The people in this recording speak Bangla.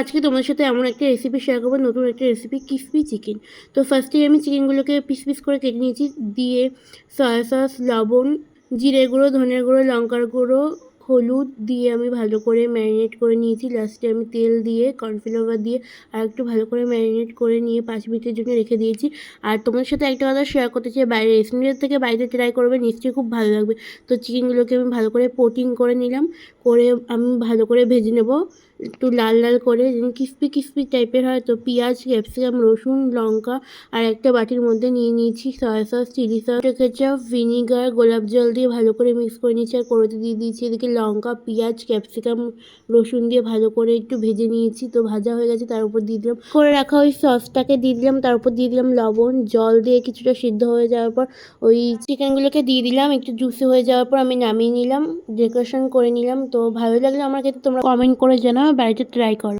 আজকে তোমার সাথে এমন একটা রেসিপি শেয়ার করবো, নতুন একটা রেসিপি, ক্রিসপি চিকেন। তো ফার্স্টেই আমি চিকেনগুলোকে পিস পিস করে কেটে নিয়েছি, দিয়ে সয়া সস, লবণ, জিরে গুঁড়ো, ধনের গুঁড়ো, লঙ্কার গুঁড়ো, হলুদ দিয়ে আমি ভালো করে ম্যারিনেট করে নিয়েছি। লাস্টে আমি তেল দিয়ে কর্নফ্লাওয়ার দিয়ে আর একটু ভালো করে ম্যারিনেট করে নিয়ে 5 মিনিটের জন্য রেখে দিয়েছি। আর তোমার সাথে একটা কথা শেয়ার করতে চাই, বাইরে রেস্টুরেন্টের থেকে বাড়িতে ট্রাই করবে, নিশ্চয়ই খুব ভালো লাগবে। তো চিকেনগুলোকে আমি ভালো করে কোটিং করে নিলাম, করে আমি ভালো করে ভেজে নেব একটু লাল লাল করে, যেন ক্রিস্পি ক্রিস্পি টাইপের হয়। তো পেঁয়াজ, ক্যাপসিকাম, রসুন, লঙ্কা আর একটা বাটির মধ্যে নিয়ে নিয়েছি soya sauce, chilli sauce, ketchup, vinegar, গোলাপ জল দিয়ে ভালো করে মিক্স করে নিয়েছি আর কড়াইতে দিয়ে দিয়েছি। এদিকে লঙ্কা, পেঁয়াজ, ক্যাপসিকাম, রসুন দিয়ে ভালো করে একটু ভেজে নিয়েছি। তো ভাজা হয়ে গেছে, তার উপর দিয়ে দিলাম করে রাখা ওই সসটাকে দিয়ে দিলাম, তার উপর দিয়ে দিলাম লবণ, জল দিয়ে কিছুটা সিদ্ধ হয়ে যাওয়ার পর ওই চিকেনগুলোকে দিয়ে দিলাম। একটু জুসি হয়ে যাওয়ার পর আমি নামিয়ে নিলাম, ডেকোরেশন করে নিলাম। তো ভালো লাগলে আমার ক্ষেত্রে তোমরা কমেন্ট করে জানাও, বাড়িতে ট্রাই করো।